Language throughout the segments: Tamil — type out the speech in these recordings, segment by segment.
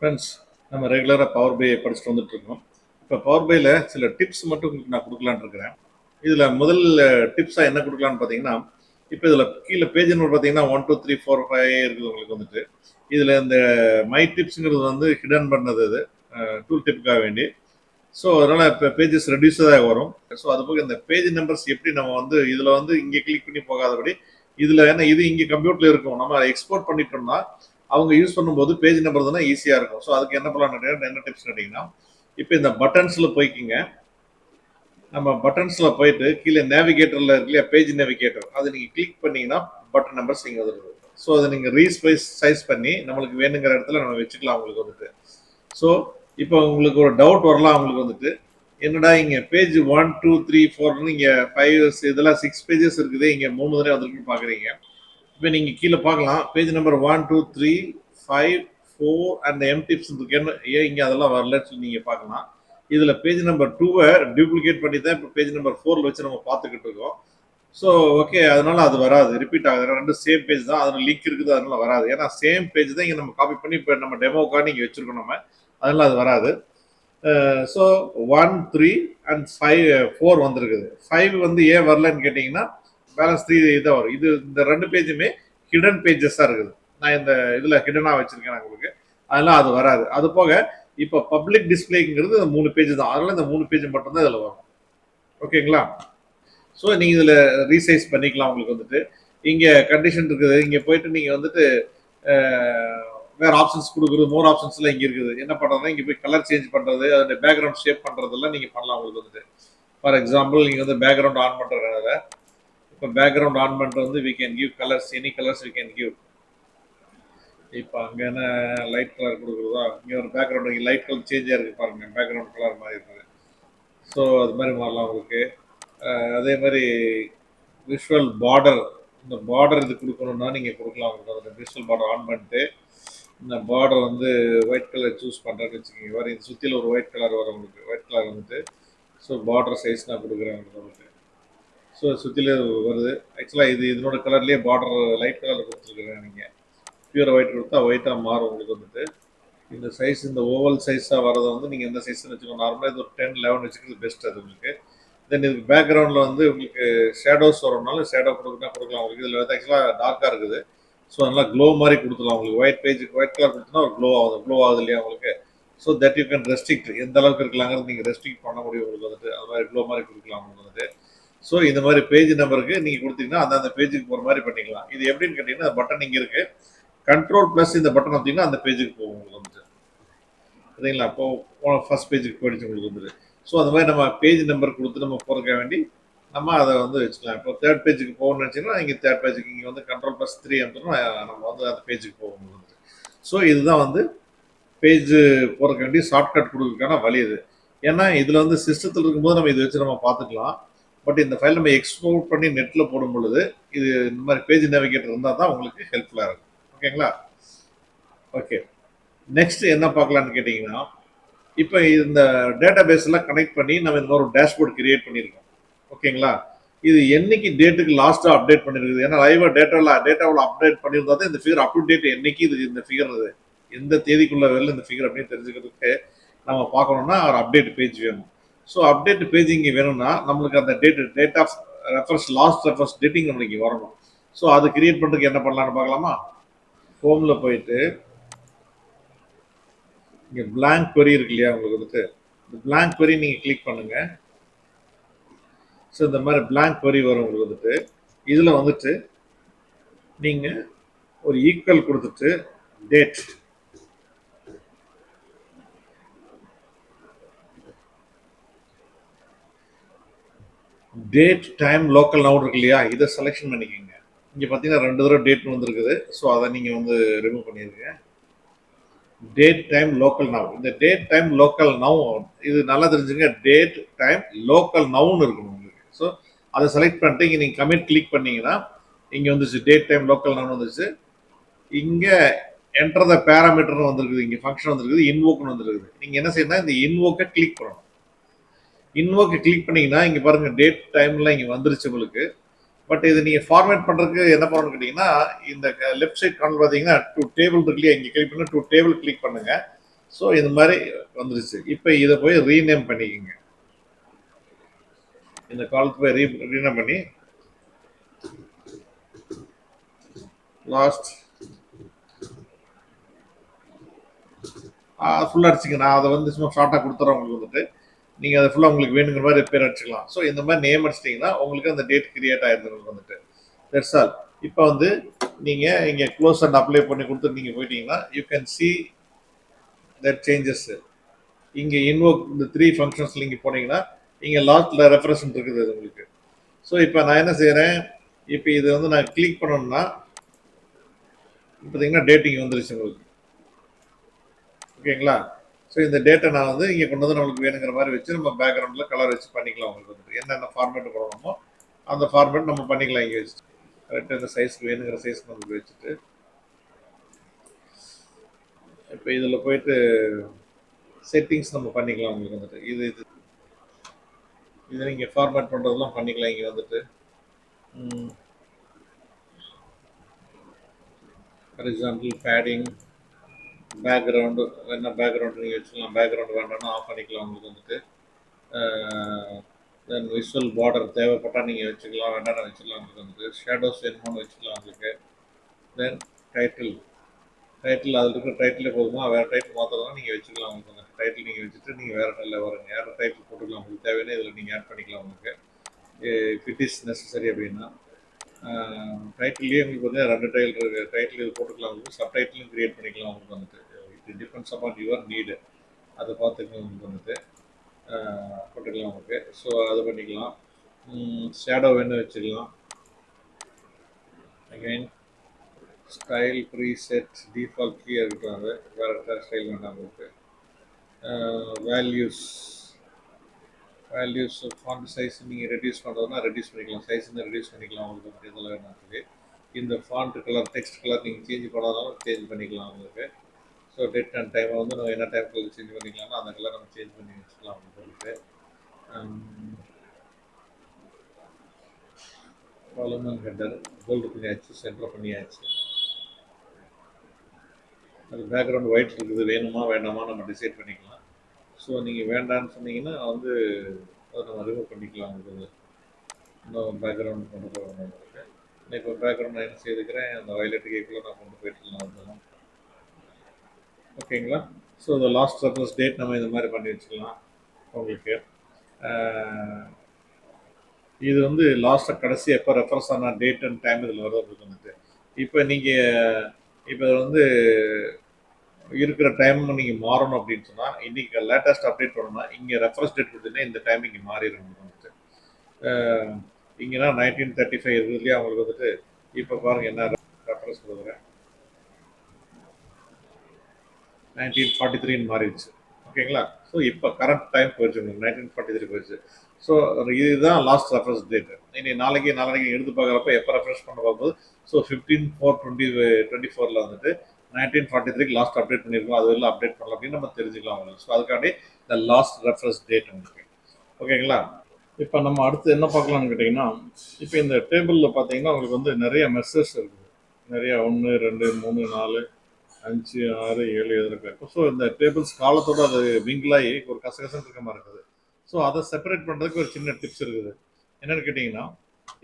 ஃப்ரெண்ட்ஸ், நம்ம ரெகுலராக பவர் பை படிச்சுட்டு வந்துட்டு இருக்கோம். இப்போ பவர் பையில் சில டிப்ஸ் மட்டும் உங்களுக்கு நான் கொடுக்கலான்னு இருக்கிறேன். இதில் முதல் டிப்ஸாக என்ன கொடுக்கலான்னு பார்த்தீங்கன்னா, இப்போ இதில் கீழே பேஜ் நம்பர் பார்த்தீங்கன்னா 1 2 3 4 5 இருக்குது உங்களுக்கு வந்துட்டு. இதில் இந்த மை டிப்ஸுங்கிறது வந்து ஹிடன் பண்ணது இது டூல் டிப்புக்காக வேண்டி. ஸோ அதனால் இப்போ பேஜஸ் ரெடியூஸாக வரும். ஸோ அது போக இந்த பேஜ் நம்பர்ஸ் எப்படி நம்ம வந்து இதில் வந்து இங்கே கிளிக் பண்ணி போகாதபடி இதில் ஏன்னா இது இங்கே கம்ப்யூட்டரில் இருக்கும், நம்ம எக்ஸ்போர்ட் பண்ணிட்டோம்னா அவங்க யூஸ் பண்ணும்போது பேஜ் நம்பர் தானே ஈஸியாக இருக்கும். ஸோ அதுக்கு என்ன பண்ணலாம், என்ன டிப்ஸ் கேட்டிங்கன்னா, இப்போ இந்த பட்டன்ஸில் போய்க்கிங்க. நம்ம பட்டன்ஸில் போயிட்டு கீழே நேவிகேட்டரில் இருக்கு இல்லையா, பேஜ் நேவிகேட்டர், அதை நீங்கள் கிளிக் பண்ணிங்கன்னா பட்டன் நம்பர்ஸ் இங்கே வந்துடுது. ஸோ அதை நீங்கள் சைஸ் பண்ணி நம்மளுக்கு வேணுங்கிற இடத்துல நம்ம வச்சுக்கலாம் உங்களுக்கு வந்துட்டு. ஸோ இப்போ உங்களுக்கு ஒரு டவுட் வரலாம் உங்களுக்கு வந்துட்டு, என்னடா இங்கே பேஜ் 1 2 3 4 இங்கே 5 இதெல்லாம் 6 பேஜஸ் இருக்குது, இங்கே 3 தானே வந்துருக்குன்னு பார்க்குறீங்க. இப்போ நீங்கள் கீழே பார்க்கலாம் page number 1 2 3 5 4 and M tips இருக்கு. என்ன ஏன் இங்கே அதெல்லாம் வரலன்னு சொல்லி நீங்கள் பார்க்கலாம். இதில் பேஜ் நம்பர் 2-வை டூப்ளிகேட் பண்ணி தான் இப்போ பேஜ் நம்பர் 4 வச்சு நம்ம பார்த்துக்கிட்டு இருக்கோம். ஸோ ஓகே, அதனால அது வராது, ரிப்பீட் ஆகுது. ரெண்டு சேம் பேஜ் தான், அதில் லிங்க் இருக்குது, அதனால வராது. ஏன்னா சேம் பேஜ் தான் இங்கே நம்ம காப்பி பண்ணி இப்போ நம்ம டெமோக்காக இங்கே வச்சுருக்கோம் நம்ம, அதனால அது வராது. ஸோ 1 3 அண்ட் 5 4 வந்துருக்குது. 5 வந்து ஏன் வரலன்னு கேட்டிங்கன்னா பேலன்ஸ் 3 இதாக வரும். இது இந்த ரெண்டு பேஜுமே ஹிடன் பேஜஸாக இருக்குது. நான் இந்த இதில் ஹிடனாக வச்சுருக்கேன் உங்களுக்கு, அதெல்லாம் அது வராது. அது போக இப்போ பப்ளிக் டிஸ்பிளேங்கிறது 3 பேஜ் தான், அதனால இந்த 3 பேஜ் மட்டும்தான் இதில் வரும். ஓகேங்களா? ஸோ நீங்கள் இதில் ரீசைஸ் பண்ணிக்கலாம். உங்களுக்கு வந்துட்டு இங்கே கண்டிஷன் இருக்குது, இங்கே போயிட்டு நீங்கள் வந்துட்டு வேறு ஆப்ஷன்ஸ் கொடுக்குறது, மோர் ஆப்ஷன்ஸ்லாம் இங்கே இருக்குது. என்ன பண்ணுறதுனா இங்கே போய் கலர் சேஞ்ச் பண்ணுறது, அதோட பேக்ரவுண்ட் ஷேப் பண்ணுறதெல்லாம் நீங்கள் பண்ணலாம் உங்களுக்கு வந்துட்டு. ஃபார் எக்ஸாம்பிள் நீங்கள் வந்து பேக்ரவுண்ட் ஆன் பண்ணுறதுனால இப்போ பேக்ரவுண்ட் ஆன் பண்ணுறது வந்து we can give colours, any colours we can give. இப்போ அங்கே என்ன லைட் கலர் கொடுக்குறதா, இங்கே ஒரு பேக்ரவுண்ட் இங்கே லைட் கலர் சேஞ்சாக இருக்குது பாருங்கள், பேக்ரவுண்ட் கலர் மாதிரி இருக்குது. ஸோ அது மாதிரி மாறலாம் உங்களுக்கு. அதே மாதிரி விஷுவல் பார்டர், இந்த பார்டர் இது கொடுக்கணுன்னா நீங்கள் கொடுக்கலாம் உங்களுக்கு. அந்த விஷுவல் பார்டர் ஆன் பண்ணிட்டு இந்த பார்டர் வந்து ஒயிட் கலர் சூஸ் பண்ணுறேன்னு வச்சுக்கோங்க. வர இந்த சுற்றியில் ஒரு ஒயிட் கலர் வரும் உங்களுக்கு, ஒயிட் கலர் வந்துட்டு. ஸோ பார்டர் சைஸ் நான் கொடுக்குறேன் உங்களுக்கு. ஸோ சுற்றிலே வருது. ஆக்சுவலாக இதனோட கலர்லேயே பார்டர் லைட் கலரில் கொடுத்துருக்குறேன். நீங்கள் பியூர் ஒயிட் கொடுத்தா ஒயிட்டாக மாறும் உங்களுக்கு வந்துட்டு. இந்த சைஸ் இந்த ஓவல் சைஸாக வரதை வந்து நீங்கள் எந்த சைஸ்ன்னு வச்சுக்கோங்க. நார்மலாக இது ஒரு 10 11 வச்சுக்கிறது பெஸ்ட் அது உங்களுக்கு. தென் இதுக்கு பேக்ரவுண்டில் வந்து உங்களுக்கு ஷேடோஸ் வரணும்னால ஷேடோ கொடுக்கலாம் உங்களுக்கு. இதில் வந்து ஆக்சுவலாக டார்க்காக இருக்குது, ஸோ அதனால் க்ளோ மாதிரி கொடுத்துலாம் உங்களுக்கு. ஒயிட் பேஜுக்கு ஒயிட் கலர் கொடுத்தோன்னா ஒரு க்ளோ ஆகுது இல்லையா உங்களுக்கு. So that you can restrict, எந்த அளவுக்கு இருக்கலாங்கிறது நீங்கள் ரெஸ்ட்ரிக்ட் பண்ண முடியும் உங்களுக்கு வந்துட்டு. அது மாதிரி க்ளோ மாதிரி கொடுக்கலாம் உங்களுக்கு வந்துட்டு. ஸோ இந்த மாதிரி பேஜ் நம்பருக்கு நீங்கள் கொடுத்தீங்கன்னா அந்த பேஜுக்கு போகிற மாதிரி பண்ணிக்கலாம். இது எப்படின்னு கேட்டிங்கன்னா பட்டன் இங்கே இருக்குது, கண்ட்ரோல் ப்ளஸ் இந்த பட்டன் பார்த்தீங்கன்னா அந்த பேஜுக்கு போகும் உங்களுக்கு வந்துட்டு. சரிங்களா? அப்போது ஃபஸ்ட் பேஜுக்கு போயிடுச்சு உங்களுக்கு வந்துட்டு. ஸோ அந்த மாதிரி நம்ம பேஜ் நம்பர் கொடுத்து நம்ம போகிறதுக்காக வேண்டி நம்ம அதை வந்து வச்சுக்கலாம். இப்போ தேர்ட் பேஜுக்கு போகணும்னு நினச்சிங்கன்னா இங்கே தேர்ட் பேஜுக்கு இங்கே வந்து கண்ட்ரோல் ப்ளஸ் 3 அனுப்பிச்சோம்னா நம்ம வந்து அந்த பேஜுக்கு போகும் வந்துட்டு. ஸோ இதுதான் வந்து பேஜ் போகிறதுக்கு வேண்டி ஷார்ட்கட் கொடுக்குறதுக்கான வழி இது. ஏன்னா இதில் வந்து சிஸ்டத்தில் இருக்கும்போது நம்ம இதை வச்சு நம்ம பார்த்துக்கலாம். பட் இந்த ஃபைல் நம்ம எக்ஸ்போர்ட் பண்ணி நெட்டில் போடும் பொழுது இது இந்த மாதிரி பேஜ் நேவிகேட்டர் இருந்தால் தான் உங்களுக்கு ஹெல்ப்ஃபுல்லாக இருக்கும். ஓகேங்களா? ஓகே, நெக்ஸ்ட் என்ன பார்க்கலான்னு கேட்டிங்கன்னா, இப்போ இந்த டேட்டா பேஸ்லாம் கனெக்ட் பண்ணி நம்ம இந்த மாதிரி ஒரு டேஷ்போர்ட் கிரியேட் பண்ணியிருக்கோம். ஓகேங்களா? இது என்னைக்கு டேட்டுக்கு லாஸ்ட்டாக அப்டேட் பண்ணியிருக்குது, ஏன்னா லைவாக டேட்டாவில் அப்டேட் பண்ணியிருந்தா தான் இந்த ஃபிகர் அப் டு டேட் என்னைக்கு இது இந்த ஃபிகர் இது எந்த தேதிக்குள்ள வரல இந்த ஃபிகர் அப்படின்னு தெரிஞ்சுக்கிறதுக்கு நம்ம பார்க்கணும்னா ஒரு அப்டேட் பேஜ் வேணும். ஸோ அப்டேட் பேஜ் இங்கே வேணும்னா நம்மளுக்கு அந்த date of reference last reference dating நம்மளுக்கு வரணும். ஸோ அது கிரியேட் பண்ணுறதுக்கு என்ன பண்ணலான்னு பார்க்கலாமா? ஹோமில் போயிட்டு இங்கே பிளாங்க் query இருக்கு இல்லையா உங்களுக்கு வந்துட்டு, இந்த பிளாங்க் query நீங்கள் கிளிக் பண்ணுங்கள். ஸோ இந்த மாதிரி பிளாங்க் query வரும் உங்களுக்கு வந்துட்டு. இதில் வந்துட்டு நீங்கள் ஒரு ஈக்குவல் கொடுத்துட்டு டேட், டைம் லோக்கல் நவுன் இருக்கு இல்லையா, இதை செலெக்ஷன் பண்ணிக்கோங்க. இங்கே பார்த்தீங்கன்னா 2 தடவை டேட்னு வந்துருக்குது. ஸோ அதை நீங்கள் வந்து ரிமூவ் பண்ணிடுங்க. டேட் டைம் லோக்கல் நவ், இந்த டேட் டைம் லோக்கல் நவ் இது நல்லா தெரிஞ்சுங்க. டேட் டைம் லோக்கல் நவுன்னு இருக்கணும் உங்களுக்கு. ஸோ அதை செலக்ட் பண்ணிட்டு இங்கே நீங்கள் கமிட் கிளிக் பண்ணீங்கன்னா இங்கே வந்துச்சு டேட் டைம் லோக்கல் நவுன் வந்துச்சு. இங்கே என்டர் த பேராமீட்டர்னு வந்துருக்குது, இங்கே ஃபங்க்ஷன் வந்துருக்குது, இன்வோக்னு வந்துருக்குது. நீங்கள் என்ன செய்யணும், இந்த இன்வோக்கை கிளிக் பண்ணணும். இன்வோக்கை கிளிக் பண்ணீங்கன்னா இங்கே பாருங்கள் டேட் டைம்லாம் இங்கே வந்துருச்சு உங்களுக்கு. பட் இது நீங்கள் ஃபார்மேட் பண்ணுறதுக்கு என்ன பண்ணணும்னு கேட்டிங்கன்னா இந்த லெஃப்ட் சைட் கார்னர் பார்த்தீங்கன்னா டூ டேபிள் இருக்கு இல்லையா, இங்கே கிளிக் பண்ணி டூ டேபிள் கிளிக் பண்ணுங்கள். ஸோ இந்த மாதிரி வந்துருச்சு. இப்போ இதை போய் ரீநேம் பண்ணிக்கோங்க. இந்த காலத்து போய் ரீநேம் பண்ணி லாஸ்ட் ஃபுல்லாக அடிச்சிங்க. நான் அதை வந்து சும்மா ஷார்ட்டாக கொடுத்துறேன் உங்களுக்கு வந்துட்டு. நீங்கள் அதை ஃபுல்லாக உங்களுக்கு வேணுங்கிற மாதிரி பேர் அடிச்சுக்கலாம். ஸோ இந்த மாதிரி நேம் அடிச்சிட்டிங்கன்னா உங்களுக்கு அந்த டேட் கிரியேட் ஆயிருது உங்களுக்கு வந்துட்டு. That's all. இப்போ வந்து நீங்கள் இங்கே க்ளோஸ் அண்ட் அப்ளை பண்ணி கொடுத்துட்டு நீங்கள் போயிட்டீங்கன்னா you can see that changes. இங்கே இன்வோக் இந்த 3 ஃபங்க்ஷன்ஸில் இங்கே போனீங்கன்னா இங்கே லாஸ்ட்டில் ரெஃபரன்ஸ் இருக்குது உங்களுக்கு. ஸோ இப்போ நான் என்ன செய்கிறேன், இப்போ இது வந்து நான் கிளிக் பண்ணணும்னா பார்த்தீங்கன்னா டேட்டிங் வந்துருச்சு உங்களுக்கு. ஓகேங்களா? ஸோ இந்த டேட்டை நான் வந்து இங்கே கொண்டு வந்து நம்மளுக்கு வேணுங்கிற மாதிரி வச்சு நம்ம பேக்ரவுண்டில் கலர் வச்சு பண்ணிக்கலாம். உங்களுக்கு வந்துட்டு என்னென்ன ஃபார்மேட் போடணுமோ அந்த ஃபார்மேட் நம்ம பண்ணிக்கலாம். இங்கே வச்சுட்டு கரெக்டாக இந்த சைஸ்க்கு வேணுங்கிற சைஸ் நம்மளுக்கு வச்சுட்டு இப்போ இதில் போயிட்டு செட்டிங்ஸ் நம்ம பண்ணிக்கலாம். உங்களுக்கு வந்துட்டு இது இதை நீங்கள் ஃபார்மேட் பண்ணுறதெல்லாம் பண்ணிக்கலாம். இங்கே வந்துட்டு ஃபார் எக்ஸாம்பிள் பேடிங், பேக்ரவுண்டு என்ன பேக்ரவுண்டு நீங்கள் வச்சுக்கலாம். பேக்ரவுண்டு வேண்டாம்னா ஆஃப் பண்ணிக்கலாம். உங்களுக்கு வந்துட்டு தென் விசுவல் பார்டர் தேவைப்பட்டால் நீங்கள் வச்சுக்கலாம், வேண்டாம் வச்சுக்கலாம். உங்களுக்கு வந்துட்டு ஷேடோஸ் வேணுமான்னு வச்சுக்கலாம் உங்களுக்கு. தென் டைட்டில் அதில் இருக்கிற டைட்டிலே போதுமா, வேறு டைட்டில் மாற்றலாம் நீங்கள் வச்சுக்கலாம். உங்களுக்கு வந்துட்டு டைட்டில் நீங்கள் வச்சுட்டு நீங்கள் வேறு டைலில் வருங்க, வேறு டைட்டில் போட்டுக்கலாம். உங்களுக்கு தேவையான இதில் நீங்கள் ஆட் பண்ணிக்கலாம். உங்களுக்கு இஃப் இட் இஸ் நெசசரி அப்படின்னா டைட்டில்லேயே உங்களுக்கு வந்து 2 டைல் இருக்குது. டைட்டில் இது போட்டுக்கலாம். உங்களுக்கு சப்டைட்டிலும் க்ரியேட் பண்ணிக்கலாம். உங்களுக்கு வந்துட்டு it depends upon your need. அதை பார்த்துக்கலாம். உங்களுக்கு வந்துட்டு போட்டுக்கலாம் உங்களுக்கு. ஸோ அது பண்ணிக்கலாம். ஷேடோ வேணும் வச்சுக்கலாம். அகைன் ஸ்டைல் ப்ரீசெட் டிஃபால்ட் கீழே இருக்கிறாங்க, வேறு ஸ்டைல் வேண்டாம் உங்களுக்கு. வேல்யூஸ் ஃபாண்ட் சைஸ் நீங்கள் ரெடியூஸ் பண்ணுறதுனா ரெடியூஸ் பண்ணிக்கலாம், சைஸ் வந்து ரெடியூஸ் பண்ணிக்கலாம். உங்களுக்கு இதெல்லாம் வேணும் சொல்லி இந்த ஃபாண்ட் கலர் டெக்ஸ்ட் கலர் நீங்கள் சேஞ்ச் பண்ணாதாலும் சேஞ்ச் பண்ணிக்கலாம் உங்களுக்கு. ஸோ டேட் அண்ட் டைமை வந்து நம்ம என்ன டைம் கலர் சேஞ்ச் பண்ணிக்கலாம்னா அந்த கலர் நம்ம சேஞ்ச் பண்ணி வச்சுக்கலாம் உங்களுக்கு. காலம் அண்ட் ஹெட்டர் போல்டு பண்ணியாச்சு, சென்டர் பண்ணியாச்சு. அது பேக்ரவுண்ட் ஒயிட் இருக்குது, வேணுமா வேண்டாமா நம்ம டிசைட் பண்ணிக்கலாம். ஸோ நீங்கள் வேண்டான்னு சொன்னீங்கன்னா வந்து அதை நம்ம ரிமூவ் பண்ணிக்கலாம். உங்களுக்கு இன்னும் பேக்ரவுண்ட் கொண்டு போகணும் உங்களுக்கு. இப்போ பேக்ரவுண்ட் நான் என்ன செய்துக்கிறேன், அந்த வயலட் கேக்குள்ளே நான் கொண்டு போயிட்டுலாம் வந்துடலாம். ஓகேங்களா? ஸோ இந்த லாஸ்ட் ரெஃபரன்ஸ் டேட் நம்ம இந்த மாதிரி பண்ணி வச்சுக்கலாம் உங்களுக்கு. இது வந்து லாஸ்ட்டாக கடைசி எப்போ ரெஃபரன்ஸ் ஆனால் டேட் அண்ட் டைம் இதில் வருது உங்களுக்கு வந்துட்டு. இப்போ நீங்கள் இப்போ வந்து இருக்கிற டைம் நீங்கள் மாறணும் அப்படின்னு சொன்னால் இன்றைக்கி லேட்டஸ்ட் அப்டேட் பண்ணணும்னா இங்கே ரெஃபரன்ஸ் டேட் கொடுத்தீங்கன்னா இந்த டைம் இங்கே மாறிடும் வந்துட்டு. இங்கேனா 1935 இருக்குது இல்லையா அவங்களுக்கு வந்துட்டு. இப்போ பாருங்கள் என்ன ரெஃபரன்ஸ் கொடுக்குறேன், 1943 மாறிடுச்சு. ஓகேங்களா? ஸோ இப்போ கரண்ட் டைம் போயிடுச்சு உங்களுக்கு, 1943 போயிடுச்சு. ஸோ இதுதான் லாஸ்ட் ரெஃபரன்ஸ் டேட். இனி நாளைக்கு எடுத்து பார்க்குறப்ப எப்போ ரெஃபரன்ஸ் பண்ண பார்க்கும்போது ஸோ 15/4/2024 வந்துட்டு 1943 லாஸ்ட் அப்டேட் பண்ணியிருக்கோம், அது எல்லாம் அப்டேட் பண்ணலாம் அப்படின்னு நம்ம தெரிஞ்சுக்கலாம் உங்களுக்கு. ஸோ அதுக்காண்டி இந்த லாஸ்ட் ரெஃபரன்ஸ் டேட் உங்களுக்கு. ஓகேங்களா? இப்போ நம்ம அடுத்து என்ன பார்க்கலாம்னு கேட்டிங்கன்னா, இப்போ இந்த டேபிளில் பார்த்தீங்கன்னா உங்களுக்கு வந்து நிறைய மெசேஜ் இருக்குது, நிறையா 1 2 3 4 5 6 7 இருக்குது. ஸோ இந்த டேபிள்ஸ் காலத்தோடு அது மிங்கிளாகி ஒரு கசகசன்னு இருக்க மாதிரி இருக்குது. ஸோ அதை செப்பரேட் பண்ணுறதுக்கு ஒரு சின்ன டிப்ஸ் இருக்குது. என்னென்னு கேட்டிங்கன்னா,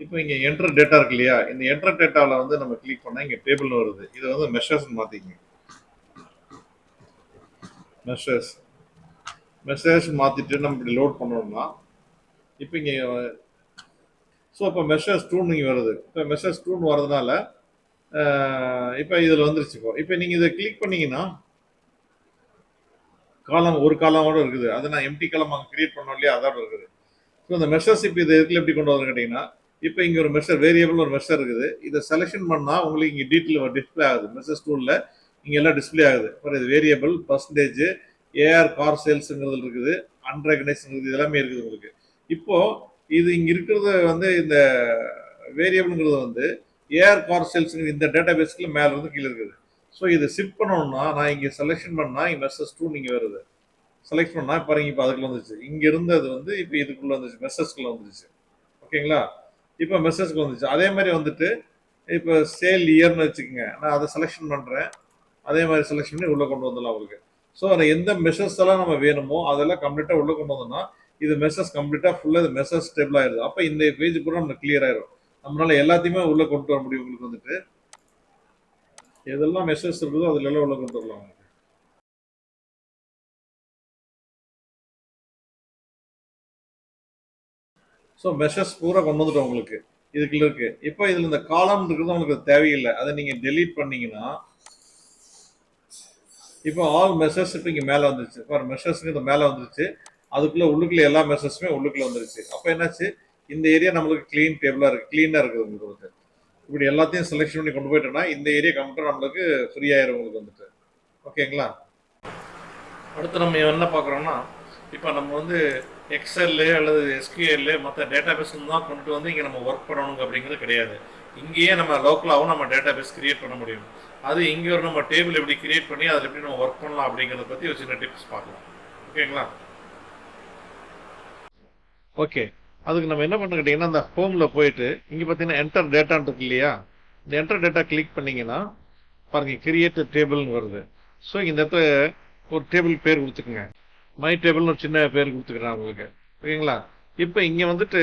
இப்போ இங்கே என்ட்ரு டேட்டா இருக்கு இல்லையா, இந்த என்ட்ரு டேட்டாவில் வந்து நம்ம கிளிக் பண்ணால் இங்கே டேபிள்னு வருது. இதை வந்து மெஷர்ஸ்ன்னு மாற்றிங்க. மெஷர்ஸ் மாற்றிட்டு நம்ம இப்படி லோட் பண்ணோம்னா இப்போ இங்கே ஸோ இப்போ மெஷர்ஸ் 2 இங்கே வருது. இப்போ மெஷர்ஸ் 2 வரதுனால இப்போ இதில் வந்துருச்சு. இப்போ நீங்கள் இதை கிளிக் பண்ணீங்கன்னா ஒரு காலமோட இருக்குது. அதை நான் எம்டி காலம் அங்கே கிரியேட் பண்ணோம் இல்லையா, அதோட இருக்குது. ஸோ இந்த மெஷர்ஸ் இப்போ இதை எதுக்குள்ள எப்படி கொண்டு வரணும்னு கேட்டிங்கன்னா, இப்போ இங்கே ஒரு மெஷர் வேரியபிள் ஒரு மெஷர் இருக்குது. இதை செலெக்ஷன் பண்ணால் உங்களுக்கு இங்கே டீட்டெயில் டிஸ்பிளே ஆகுது. மெஷர்ஸ் டூலில் இங்கே எல்லாம் டிஸ்பிளே ஆகுது. அப்புறம் இது வேரியபிள், பர்சன்டேஜ், ஏஆர் கார் சேல்ஸுங்கிறது இருக்குது, அன்ரெகனைஸ்ங்கிறது எல்லாமே இருக்குது உங்களுக்கு. இப்போது இது இங்கே இருக்கிறது வந்து இந்த வேரியபிள்ங்கிறது வந்து ஏஆர் கார் சேல்ஸுங்கிற இந்த டேட்டா பேஸ்க்குள்ள மேலே வந்து கீழே இருக்குது. ஸோ இதை ஷிஃப்ட் பண்ணணும்னா நான் இங்கே செலெக்ஷன் பண்ணால் இங்கே மெசேஜ் 2 நீங்கள் வருது. செலக்ட் பண்ணால் பாருங்க, இப்போ அதுக்குள்ள வந்துச்சு. இங்கே இருந்தது வந்து இப்போ இதுக்குள்ளே வந்துச்சு, மெசேஜ்குள்ளே வந்துச்சு. ஓகேங்களா? இப்போ மெசேஜ்க்கு வந்துச்சு. அதே மாதிரி வந்துட்டு இப்போ சேல் இயர்னு வச்சுக்கோங்க, நான் அதை செலெக்ஷன் பண்ணுறேன். அதே மாதிரி செலெக்ஷன் பண்ணி உள்ளே கொண்டு வந்துடலாம் உங்களுக்கு. ஸோ அதில் எந்த மெஷர்ஸ் எல்லாம் நம்ம வேணுமோ அதெல்லாம் கம்ப்ளீட்டாக உள்ளே கொண்டு வந்தோம்னா இது மெஷர்ஸ் கம்ப்ளீட்டாக ஃபுல்லாக இது மெஷர்ஸ் டேபிள் ஆயிடுது. அப்போ இந்த பேஜ் கூட நம்மளுக்கு கிளியர் ஆயிடும். நம்மளால எல்லாத்தையுமே உள்ளே கொண்டு வர முடியும். உங்களுக்கு வந்துட்டு எதெல்லாம் மெஷர்ஸ் இருக்குதோ அதுல எல்லாம் உள்ள கொண்டு வரலாம். ஸோ மெஷர்ஸ் பூரா கொண்டு வந்துட்டோம் உங்களுக்கு இதுக்குள்ள இருக்கு. இப்போ இதுல இந்த காலம் இருக்கிறது உங்களுக்கு தேவையில்லை. அதை நீங்க டெலீட் பண்ணீங்கன்னா இப்போ ஆல் மெஷர்ஸ் இப்போ இங்கே மேலே வந்துருச்சு. ஃபார் மெஷர்ஸ்க்கு இந்த மேலே வந்துருச்சு. அதுக்குள்ள உள்ளுக்குள்ள எல்லா மெஷர்ஸுமே உள்ளுக்குள்ள வந்துருச்சு. அப்போ என்னாச்சு, இந்த ஏரியா நம்மளுக்கு க்ளீன் டேபிளாக இருக்குது, க்ளீனாக இருக்குது உங்களுக்கு வந்துட்டு. இப்படி எல்லாத்தையும் செலெக்ஷன் பண்ணி கொண்டு போயிட்டோம்னா இந்த ஏரியா கம்ப்யூட்டர் நம்மளுக்கு ஃப்ரீ ஆயிரும் உங்களுக்கு வந்துட்டு. ஓகேங்களா? அடுத்து நம்ம என்ன பார்க்குறோம்னா, இப்போ நம்ம வந்து எக்ஸெல்லு அல்லது எஸ்கியூஎல்லு மற்ற டேட்டா பேஸ் தான் கொண்டு வந்து இங்கே நம்ம ஒர்க் பண்ணணுங்க அப்படிங்கிறது கிடையாது. இங்கேயே நம்ம லோக்கலாகவும் நம்ம டேட்டா பேஸ் கிரியேட் பண்ண முடியும். அது இங்கே ஒரு நம்ம டேபிள் எப்படி கிரியேட் பண்ணி அதில் எப்படி நம்ம ஒர்க் பண்ணலாம் அப்படிங்கிறத பற்றி ஒரு சின்ன டிப்ஸ் பார்க்கலாம். ஓகேங்களா? ஓகே, அதுக்கு நம்ம என்ன பண்ண கேட்டிங்கன்னா, அந்த ஹோமில் போயிட்டு இங்கே பார்த்தீங்கன்னா என்டர் டேட்டான்னு இருக்கு இல்லையா, இந்த என்டர் டேட்டா கிளிக் பண்ணிங்கன்னா பாருங்க கிரியேட் டேபிள்னு வருது. ஸோ இந்த இடத்துல ஒரு டேபிள் பேர் கொடுத்துக்குங்க. மை டேபிள்னு ஒரு சின்ன பேர் கொடுத்துக்கிறேன் உங்களுக்கு. ஓகேங்களா? இப்போ இங்கே வந்துட்டு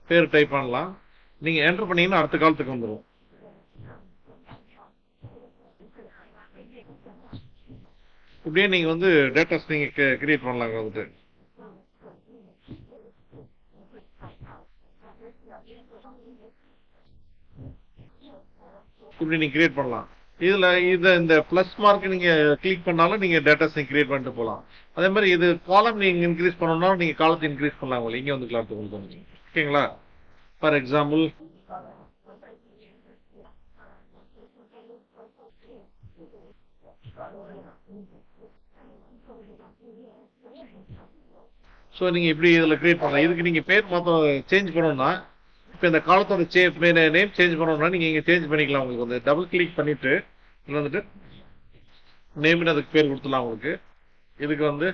பேர் டைப் பண்ணலாம். நீங்கள் என்டர் பண்ணீங்கன்னா அடுத்த காலத்துக்கு வந்துடும். இப்படியே நீங்கள் வந்து டேட்டாஸ் நீங்கள் கிரியேட் பண்ணலாங்க வந்துட்டு. இப்படி நீங்கள் கிரியேட் பண்ணலாம். இதில் இந்த ப்ளஸ் மார்க் நீங்கள் கிளிக் பண்ணாலும் நீங்கள் டேட்டாஸ் கிரியேட் பண்ணிட்டு போகலாம். அதே மாதிரி இது காலம் நீங்கள் இன்க்ரீஸ் பண்ணணும்னாலும் நீங்கள் காலத்தை இன்க்ரீஸ் பண்ணலாம். உங்களுக்கு இங்கே வந்து கிளாஸ் உங்களுக்கு. ஓகேங்களா? ஃபார் எக்ஸாம்பிள் ஸோ நீங்கள் இப்படி இதில் கிரியேட் பண்ணலாம். இதுக்கு நீங்கள் பேர் மாற்றம் சேஞ்ச் பண்ணணும்னா, இப்போ இந்த காலத்தோட நேம் சேஞ்ச் பண்ணணும்னா நீங்கள் இங்கே சேஞ்ச் பண்ணிக்கலாம். உங்களுக்கு வந்து டபுள் கிளிக் பண்ணிவிட்டு இதில் வந்துட்டு நேம்னு அதுக்கு பேர் கொடுத்துடலாம் உங்களுக்கு. இதுக்கு வந்து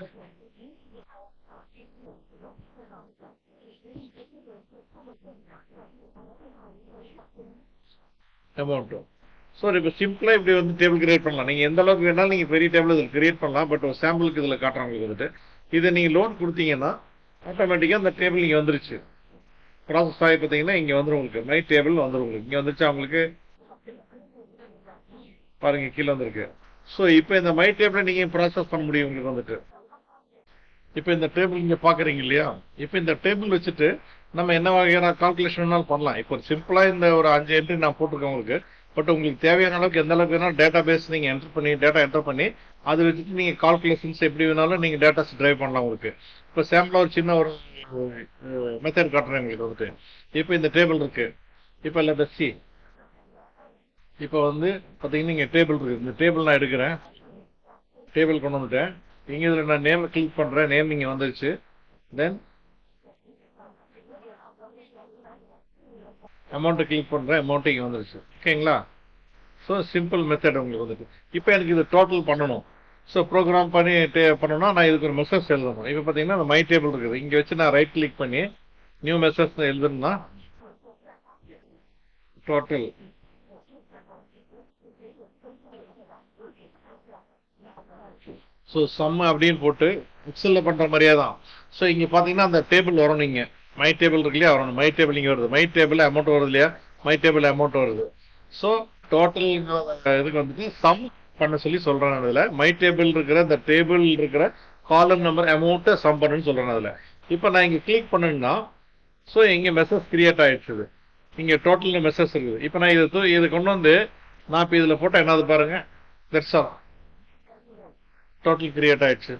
அமௌண்ட்டு. ஸோ இப்போ சிம்பிளாக இப்படி வந்து டேபிள் கிரியேட் பண்ணலாம். நீங்கள் எந்த அளவுக்கு வேணாலும் நீங்கள் பெரிய டேபிள் இதில் கிரியேட் பண்ணலாம். பட் ஒரு சாம்பிளுக்கு இதில் காட்டுறோம் உங்களுக்கு வந்துட்டு. இதை நீங்கள் லோன் கொடுத்தீங்கன்னா ஆட்டோமேட்டிக்காக அந்த டேபிள் இங்கே வந்துருச்சு. ப்ராசஸ் ஆகி பார்த்தீங்கன்னா இங்கே வந்துடும் உங்களுக்கு. மை டேபிள் வந்துடும் உங்களுக்கு. இங்கே வந்துருச்சு அவங்களுக்கு பாருங்க கீழே வந்துருக்கு. ஸோ இப்போ இந்த மை டேபிளை நீங்கள் ப்ராசஸ் பண்ண முடியும் உங்களுக்கு வந்துட்டு. இப்போ இந்த டேபிள் இங்கே பார்க்குறீங்க இல்லையா, இப்போ இந்த டேபிள் வச்சுட்டு நம்ம என்ன வகையான கால்குலேஷன் வேணாலும் பண்ணலாம். இப்போ சிம்பிளாக இந்த ஒரு 5 என்ட்ரி நான் போட்டிருக்கேன் உங்களுக்கு. பட் உங்களுக்கு தேவையான அளவுக்கு எந்த அளவுக்கு வேணாலும் டேட்டா பேஸ் நீங்கள் என்டர் பண்ணி அதை வச்சுட்டு நீங்கள் கால்குலேஷன்ஸ் எப்படி வேணாலும் நீங்கள் டேட்டாஸ் டிரைவ் பண்ணலாம் உங்களுக்கு. இப்போ சாம்பிளாக ஒரு சின்ன ஒரு மெத்தட் காட்டுறேன் உங்களுக்கு வந்துட்டு. இப்போ இந்த டேபிள் இருக்கு. இப்போ இல்லை சி இப்போ வந்து பார்த்தீங்கன்னா இங்கே டேபிள் இருக்குது. இந்த டேபிள் நான் எடுக்கிறேன், டேபிள் கொண்டு வந்துட்டேன். இங்கே இதில் நான் நேம் கிளிக் பண்ணுறேன், நேம் இங்கே வந்துருச்சு. தென் அமௌண்ட்டை கிளிக் பண்ணுறேன், அமௌண்ட்டு இங்கே வந்துருச்சு. ஓகேங்களா? ஸோ சிம்பிள் மெத்தட் உங்களுக்கு வந்துட்டு. இப்போ எனக்கு இது டோட்டல் பண்ணணும். ஸோ ப்ரோக்ராம் பண்ணி பண்ணணும்னா நான் இதுக்கு ஒரு மெசேஜ் எழுதணும். இப்போ பார்த்தீங்கன்னா அந்த மை டேபிள் இருக்குது. இங்கே வச்சு நான் ரைட் கிளிக் பண்ணி நியூ மெசேஜ் எழுதணும்னா டோட்டல் ஸோ சம் அப்படின்னு போட்டு எக்ஸலில் பண்ணுற மாதிரியே தான். ஸோ இங்கே பார்த்தீங்கன்னா அந்த டேபிள் வரணும். இங்கே மை டேபிள் இருக்கு இல்லையா, வரணும். மை டேபிள் இங்கே வருது. மை டேபிள் அமௌண்ட் வருது இல்லையா, மை டேபிள் அமௌண்ட் வருது. ஸோ டோட்டல் இதுக்கு வந்துட்டு சம் பண்ண சொல்லி சொல்கிறேன். அதில் மை டேபிள் இருக்கிற இந்த டேபிள் இருக்கிற காலம் நம்பர் அமௌண்ட்டை சம் பண்ணுன்னு சொல்கிறேன் அதில். இப்போ நான் இங்கே கிளிக் பண்ணேன்னா ஸோ இங்கே மெசேஜ் கிரியேட் ஆகிடுச்சு. இங்கே டோட்டல் மெசேஜ் இருக்குது. இப்போ நான் இதை கொண்டு வந்து நான் இப்போ இதில் போட்டால் என்னது பாருங்கள், தட்ஸ் ஆல் டோட்டல் கிரியேட் ஆயிடுச்சு.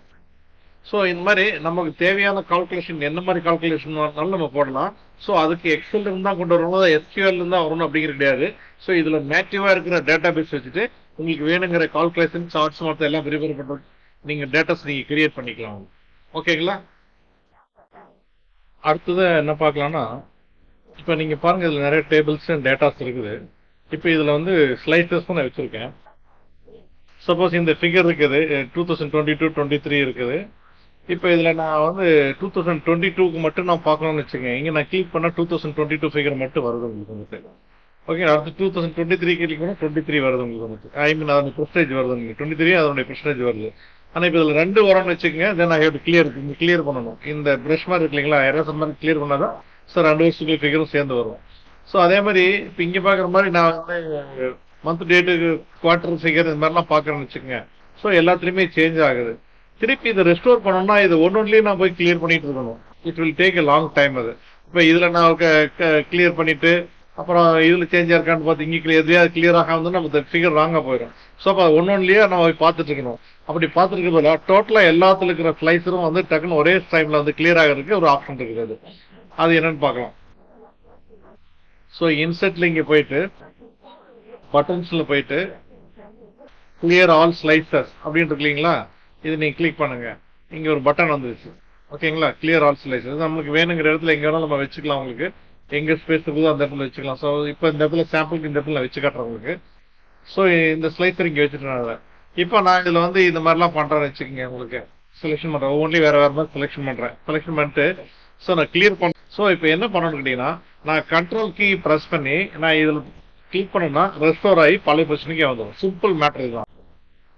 ஸோ இந்த மாதிரி நமக்கு தேவையான கால்குலேஷன் என்ன மாதிரி கால்குலேஷன் வரனாலும் நம்ம போடலாம். ஸோ அதுக்கு எக்ஸல் இருந்து தான் கொண்டு வரணும், எஸ்கியூஎல் இருந்து தான் வரணும் அப்படிங்கிறது கிடையாது. ஸோ இதில் நேட்டிவாக இருக்கிற டேட்டா பேஸ் வச்சுட்டு உங்களுக்கு வேணுங்கிற கால்குலேஷன் சார்ட்ஸ் மொத்தம் எல்லாம் ப்ரிப்பேர் பண்ணுறது நீங்கள் டேட்டாஸ் நீங்கள் கிரியேட் பண்ணிக்கலாம். ஓகேங்களா? அடுத்தது என்ன பார்க்கலாம்னா, இப்போ நீங்கள் பாருங்கள் இதில் நிறைய டேபிள்ஸ் அண்ட் டேட்டாஸ் இருக்குது. இப்போ இதில் வந்து ஸ்லைசஸ் நான் வச்சுருக்கேன். சப்போஸ் இந்த ஃபிகர் இருக்குது 2022-23 இருக்குது. இப்போ இதில் நான் வந்து 2022க்கு மட்டும் நான் பார்க்கணும்னு வச்சுக்கேன். இங்கே நான் கிளிக் பண்ணால் 2022 ஃபிகர் மட்டும் வருது உங்களுக்கு வந்துட்டு. ஓகே, அடுத்து 2023 கிளிக் பண்ணா 23 வருது உங்களுக்கு வந்துட்டு. ஐ மீன் அதோட பெர்சன்டேஜ் வருது உங்களுக்கு 23 அதோட பெர்சன்டேஜ் வருது. ஆனா இப்போ இதுல 2 வரும்னு வச்சுக்கோங்க. தென் ஐ ஹேவ் டு கிளியர் பண்ணணும். இந்த பிரஷ் மாதிரி இருக்கு இல்லைங்களா, எரேசர் மாதிரி கிளியர் பண்ணாதான் ஸோ 2 வருஷத்துக்கு ஃபிகரும் சேர்ந்து வரும். ஸோ அதே மாதிரி இப்போ இங்க பாக்குற மாதிரி நான் வந்து மந்த் டேட்டு, குவார்டர் ஃபிகர் இந்த மாதிரிலாம் பாக்குறேன்னு வச்சுக்கோங்க. ஸோ எல்லாத்துலயுமே சேஞ்ச் ஆகுது. திருப்பி இதை ரெஸ்டோர் பண்ணணும்னா இது ஒன்னொன்னுலயும் நான் போய் கிளியர் பண்ணிட்டு இருக்கணும். It will take a long time அது. இப்போ இதுல நான் கிளியர் பண்ணிட்டு அப்புறம் இதுல சேஞ்ச் இருக்கான்னு பார்த்து இங்கே எதையாவது கிளியர் ஆகாம நம்ம ஃபிகர் ராங்கா போயிடும். ஸோ அப்போ ஒன்னொன்னுலயே நம்ம போய் பார்த்துட்டு இருக்கணும். அப்படி பார்த்துட்டு இருக்கிறதுல டோட்டலா எல்லாத்துல இருக்கிற ஸ்லைசரும் வந்து டக்குன்னு ஒரே டைம்ல வந்து கிளியர் ஆகிறதுக்கு ஒரு ஆப்ஷன் இருக்குது. அது என்னன்னு பார்க்கலாம். ஸோ இன்செர்ட்ல இங்க போயிட்டு பட்டன்ஸ்ல போயிட்டு கிளியர் ஆல் ஸ்லைசஸ் அப்படின்னு இருக்கு இல்லைங்களா, இது நீங்க கிளிக் பண்ணுங்க. இங்க ஒரு பட்டன் வந்துருச்சு. ஓகேங்களா, கிளியர் ஆல் ஸ்லைசஸ் நம்மளுக்கு வேணுங்கிற இடத்துல எங்க வேணாலும் நம்ம வச்சுக்கலாம். உங்களுக்கு எங்க ஸ்பேஸ் இருக்குதோ அந்த இடத்துல வச்சுக்கலாம். ஸோ இப்போ இந்த இடத்துல சாம்பிளுக்கு இந்த இடத்துல வச்சு காட்டுறேன் உங்களுக்கு. ஸோ இந்த ஸ்லைசர் இங்க வச்சுட்டு இப்போ நான் இதுல வந்து இந்த மாதிரிலாம் பண்றேன்னு வச்சுக்கோங்க. உங்களுக்கு செலெக்ஷன் பண்றேன், ஒவ்வொன்றிலையும் வேற வேற மாதிரி செலெக்ஷன் பண்றேன். செலெக்ஷன் பண்ணிட்டு ஸோ நான் கிளியர் பண்ண. ஸோ இப்போ என்ன பண்ணணும்னு கேட்டீங்கன்னா, நான் கண்ட்ரோல் கீ ப்ரெஸ் பண்ணி நான் இதுல கிளிக் பண்ணேன்னா ரெஸ்டோர் ஆகி பழைய பொசிஷனுக்கே வந்துடும். சிம்பிள் மேட்டர் இதுதான்.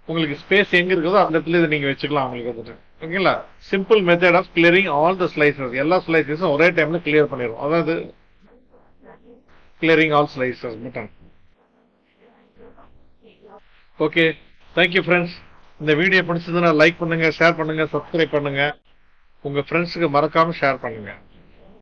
உங்களுக்கு ஸ்பேஸ் எங்க இருக்குதோ அந்த இடத்துல இதை நீங்க வச்சுக்கலாம் உங்களுக்கு வந்துட்டு. ஓகேங்களா, simple method of clearing all the slices. எல்லா ஸ்லைசஸும் ஒரே டைம்ல கிளியர் பண்ணிடும். அதாவது clearing all slices button. Okay, thank you friends. இந்த வீடியோ பிடிச்சதுன்னா லைக் பண்ணுங்க, ஷேர் பண்ணுங்க, சப்ஸ்கிரைப் பண்ணுங்க. உங்க ஃப்ரெண்ட்ஸுக்கு மறக்காம ஷேர் பண்ணுங்க.